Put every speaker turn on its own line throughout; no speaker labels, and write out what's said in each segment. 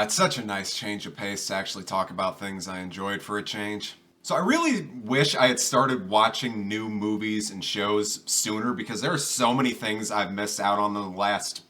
It's such a nice change of pace to actually talk about things I enjoyed for a change. So I really wish I had started watching new movies and shows sooner because there are so many things I've missed out on in the last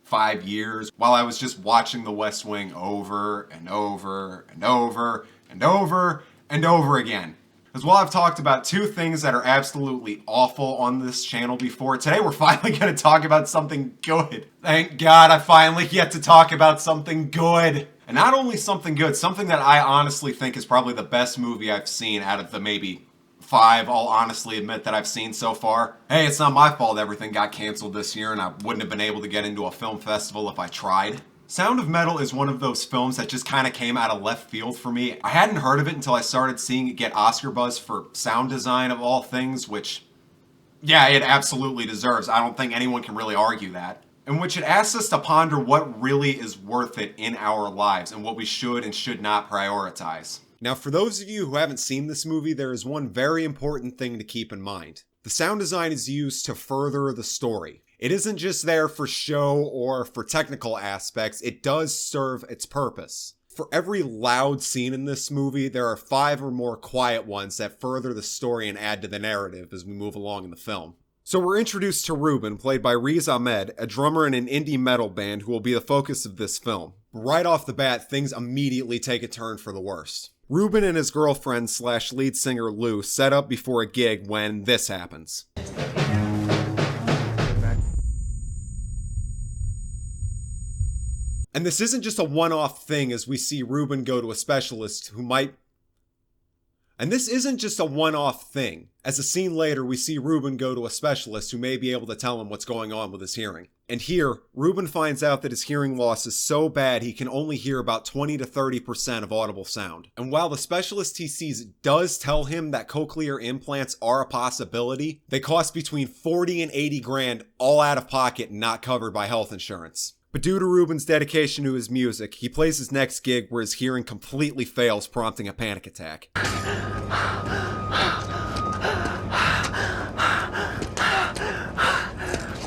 5 years while I was just watching The West Wing over and over and over and over and over again. Because while I've talked about two things that are absolutely awful on this channel before, today we're finally going to talk about something good. Thank God I finally get to talk about something good. And not only something good, something that I honestly think is probably the best movie I've seen out of the maybe 5 I'll honestly admit that I've seen so far. Hey, it's not my fault everything got canceled this year and I wouldn't have been able to get into a film festival if I tried. Sound of Metal is one of those films that just kind of came out of left field for me. I hadn't heard of it until I started seeing it get Oscar buzz for sound design of all things, which, yeah, it absolutely deserves. I don't think anyone can really argue that. In which it asks us to ponder what really is worth it in our lives and what we should and should not prioritize. Now, for those of you who haven't seen this movie, there is one very important thing to keep in mind. The sound design is used to further the story. It isn't just there for show or for technical aspects, it does serve its purpose. For every loud scene in this movie, there are 5 or more quiet ones that further the story and add to the narrative as we move along in the film. So we're introduced to Ruben, played by Riz Ahmed, a drummer in an indie metal band who will be the focus of this film. Right off the bat, things immediately take a turn for the worse. Ruben and his girlfriend / lead singer Lou set up before a gig when this happens. And this isn't just a one-off thing as we see Ruben go to a specialist who might... And this isn't just a one-off thing. As a scene later, we see Ruben go to a specialist who may be able to tell him what's going on with his hearing. And here, Ruben finds out that his hearing loss is so bad he can only hear about 20 to 30% of audible sound. And while the specialist he sees does tell him that cochlear implants are a possibility, they cost between 40 and 80 grand all out of pocket and not covered by health insurance. But due to Ruben's dedication to his music, he plays his next gig where his hearing completely fails, prompting a panic attack.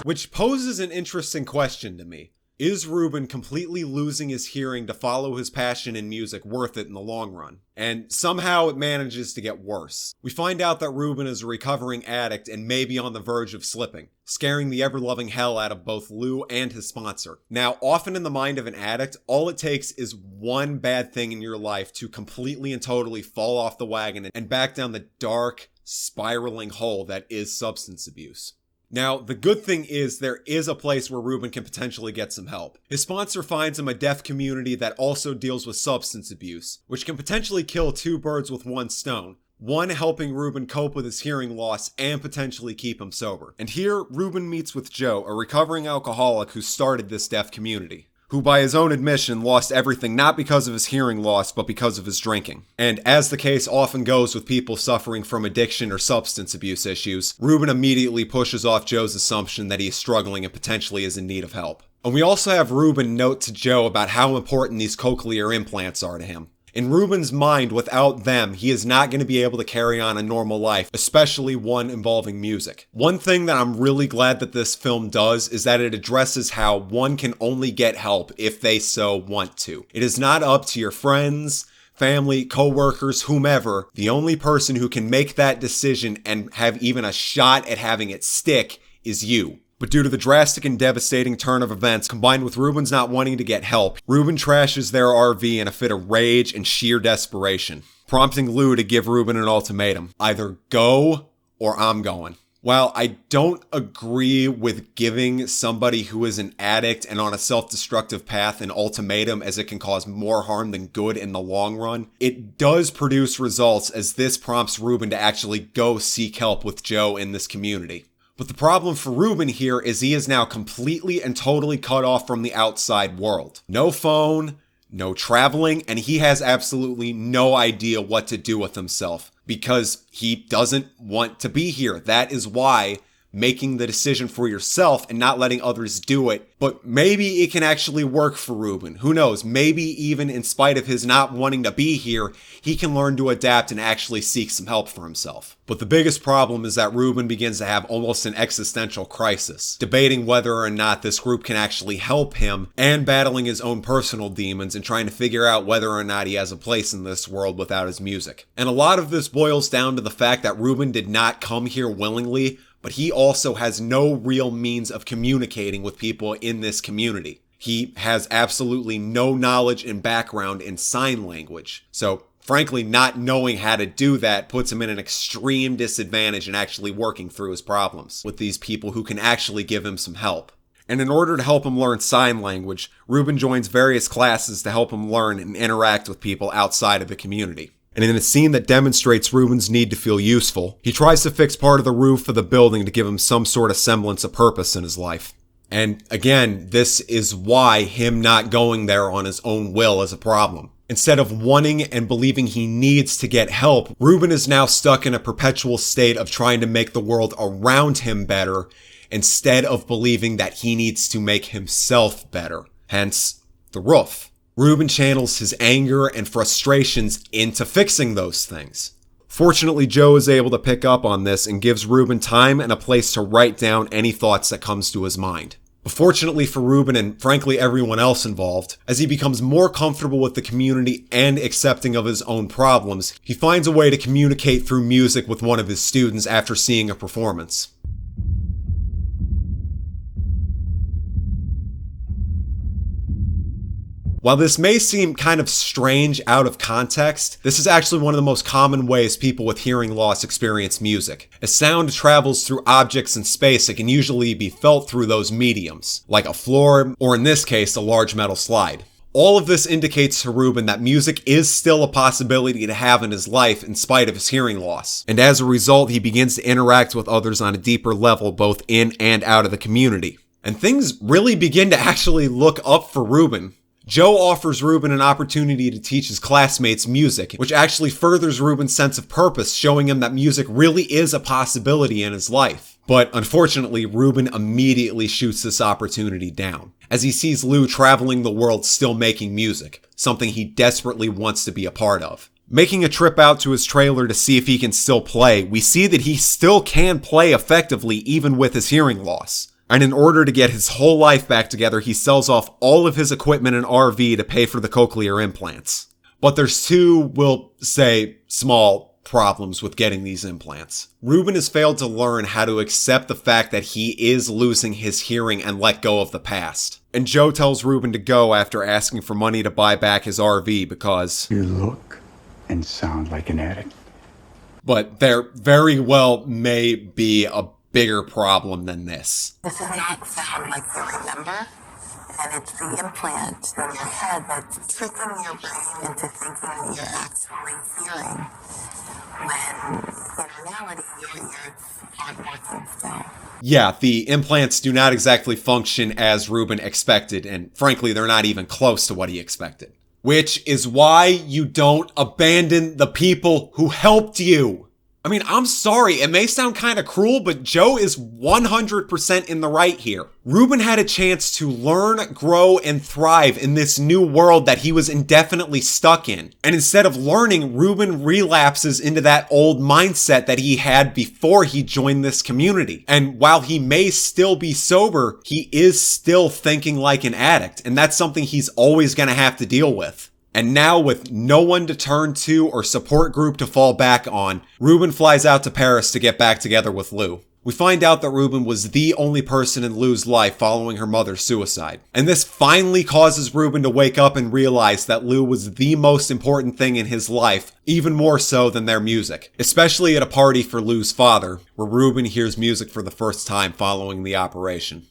Which poses an interesting question to me. Is Ruben completely losing his hearing to follow his passion in music worth it in the long run? And somehow it manages to get worse. We find out that Ruben is a recovering addict and may be on the verge of slipping, scaring the ever-loving hell out of both Lou and his sponsor. Now, often in the mind of an addict, all it takes is one bad thing in your life to completely and totally fall off the wagon and back down the dark, spiraling hole that is substance abuse. Now, the good thing is there is a place where Ruben can potentially get some help. His sponsor finds him a deaf community that also deals with substance abuse, which can potentially kill 2 birds with one stone. One helping Ruben cope with his hearing loss and potentially keep him sober. And here, Ruben meets with Joe, a recovering alcoholic who started this deaf community, who by his own admission lost everything not because of his hearing loss, but because of his drinking. And as the case often goes with people suffering from addiction or substance abuse issues, Ruben immediately pushes off Joe's assumption that he is struggling and potentially is in need of help. And we also have Ruben note to Joe about how important these cochlear implants are to him. In Ruben's mind, without them, he is not going to be able to carry on a normal life, especially one involving music. One thing that I'm really glad that this film does is that it addresses how one can only get help if they so want to. It is not up to your friends, family, co-workers, whomever. The only person who can make that decision and have even a shot at having it stick is you. But due to the drastic and devastating turn of events, combined with Ruben's not wanting to get help, Ruben trashes their RV in a fit of rage and sheer desperation, prompting Lou to give Ruben an ultimatum. Either go, or I'm going. While I don't agree with giving somebody who is an addict and on a self-destructive path an ultimatum as it can cause more harm than good in the long run, it does produce results as this prompts Ruben to actually go seek help with Joe in this community. But the problem for Ruben here is he is now completely and totally cut off from the outside world. No phone, no traveling, and he has absolutely no idea what to do with himself because he doesn't want to be here. That is why making the decision for yourself and not letting others do it. But maybe it can actually work for Ruben. Who knows? Maybe even in spite of his not wanting to be here, he can learn to adapt and actually seek some help for himself. But the biggest problem is that Ruben begins to have almost an existential crisis, debating whether or not this group can actually help him and battling his own personal demons and trying to figure out whether or not he has a place in this world without his music. And a lot of this boils down to the fact that Ruben did not come here willingly, but he also has no real means of communicating with people in this community. He has absolutely no knowledge and background in sign language. So frankly, not knowing how to do that puts him in an extreme disadvantage in actually working through his problems with these people who can actually give him some help. And in order to help him learn sign language, Ruben joins various classes to help him learn and interact with people outside of the community. And in a scene that demonstrates Ruben's need to feel useful, he tries to fix part of the roof of the building to give him some sort of semblance of purpose in his life. And again, this is why him not going there on his own will is a problem. Instead of wanting and believing he needs to get help, Ruben is now stuck in a perpetual state of trying to make the world around him better instead of believing that he needs to make himself better. Hence, the roof. Ruben channels his anger and frustrations into fixing those things. Fortunately, Joe is able to pick up on this and gives Ruben time and a place to write down any thoughts that comes to his mind. But fortunately for Ruben and frankly everyone else involved, as he becomes more comfortable with the community and accepting of his own problems, he finds a way to communicate through music with one of his students after seeing a performance. While this may seem kind of strange out of context, this is actually one of the most common ways people with hearing loss experience music. As sound travels through objects in space, it can usually be felt through those mediums, like a floor, or in this case, a large metal slide. All of this indicates to Ruben that music is still a possibility to have in his life in spite of his hearing loss. And as a result, he begins to interact with others on a deeper level, both in and out of the community. And things really begin to actually look up for Ruben. Joe offers Ruben an opportunity to teach his classmates music, which actually furthers Ruben's sense of purpose, showing him that music really is a possibility in his life. But unfortunately, Ruben immediately shoots this opportunity down, as he sees Lou traveling the world still making music, something he desperately wants to be a part of. Making a trip out to his trailer to see if he can still play, we see that he still can play effectively even with his hearing loss. And in order to get his whole life back together, he sells off all of his equipment and RV to pay for the cochlear implants. But there's two, we'll say, small problems with getting these implants. Ruben has failed to learn how to accept the fact that he is losing his hearing and let go of the past. And Joe tells Ruben to go after asking for money to buy back his RV because
you look and sound like an addict.
But there very well may be a bigger problem than this.
This does not sound like you remember, and it's the implant in your head that's tricking your brain into thinking that you're actually hearing, when in reality your ears aren't working still.
Yeah, the implants do not exactly function as Ruben expected, and frankly, they're not even close to what he expected. Which is why you don't abandon the people who helped you. I mean, I'm sorry, it may sound kind of cruel, but Joe is 100% in the right here. Ruben had a chance to learn, grow, and thrive in this new world that he was indefinitely stuck in. And instead of learning, Ruben relapses into that old mindset that he had before he joined this community. And while he may still be sober, he is still thinking like an addict, and that's something he's always going to have to deal with. And now with no one to turn to or support group to fall back on, Ruben flies out to Paris to get back together with Lou. We find out that Ruben was the only person in Lou's life following her mother's suicide. And this finally causes Ruben to wake up and realize that Lou was the most important thing in his life, even more so than their music. Especially at a party for Lou's father, where Ruben hears music for the first time following the operation.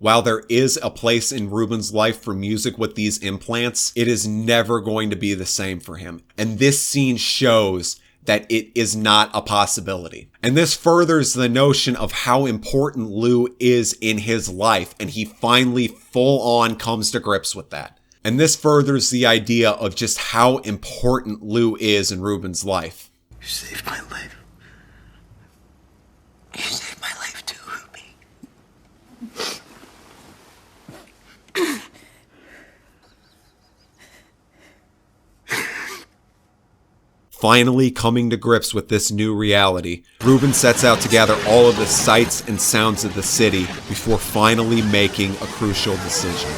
While there is a place in Ruben's life for music with these implants, it is never going to be the same for him. And this scene shows that it is not a possibility. And this furthers the notion of how important Lou is in his life, and he finally full on comes to grips with that. And this furthers the idea of just how important Lou is in Ruben's life.
You saved my life. You saved my life too, Ruby.
Finally coming to grips with this new reality, Ruben sets out to gather all of the sights and sounds of the city before finally making a crucial decision.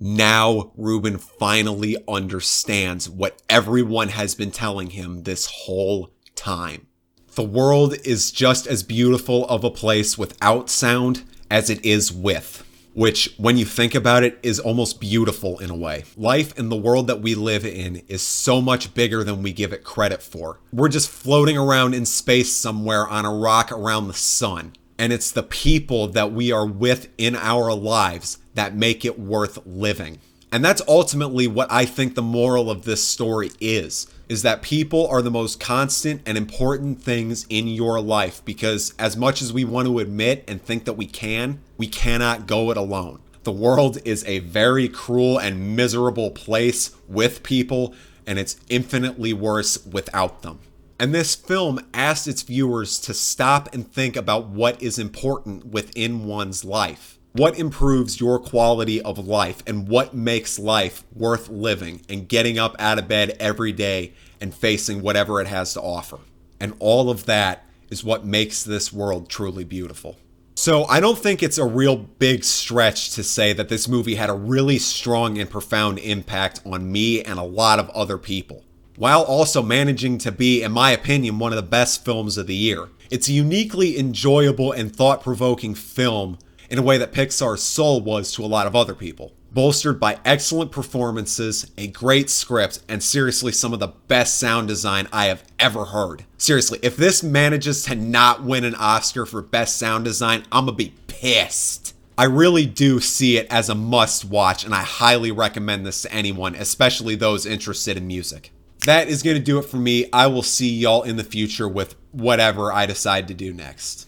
Now, Ruben finally understands what everyone has been telling him this whole time. The world is just as beautiful of a place without sound as it is with, which, when you think about it, is almost beautiful in a way. Life in the world that we live in is so much bigger than we give it credit for. We're just floating around in space somewhere on a rock around the sun. And it's the people that we are with in our lives that make it worth living. And that's ultimately what I think the moral of this story is that people are the most constant and important things in your life, because as much as we want to admit and think that we cannot go it alone. The world is a very cruel and miserable place with people, and it's infinitely worse without them. And this film asks its viewers to stop and think about what is important within one's life. What improves your quality of life, and what makes life worth living and getting up out of bed every day and facing whatever it has to offer. And all of that is what makes this world truly beautiful. So I don't think it's a real big stretch to say that this movie had a really strong and profound impact on me and a lot of other people, while also managing to be, in my opinion, one of the best films of the year. It's a uniquely enjoyable and thought-provoking film in a way that Pixar's Soul was to a lot of other people. Bolstered by excellent performances, a great script, and seriously some of the best sound design I have ever heard. Seriously, if this manages to not win an Oscar for best sound design, I'm gonna be pissed. I really do see it as a must-watch, and I highly recommend this to anyone, especially those interested in music. That is going to do it for me. I will see y'all in the future with whatever I decide to do next.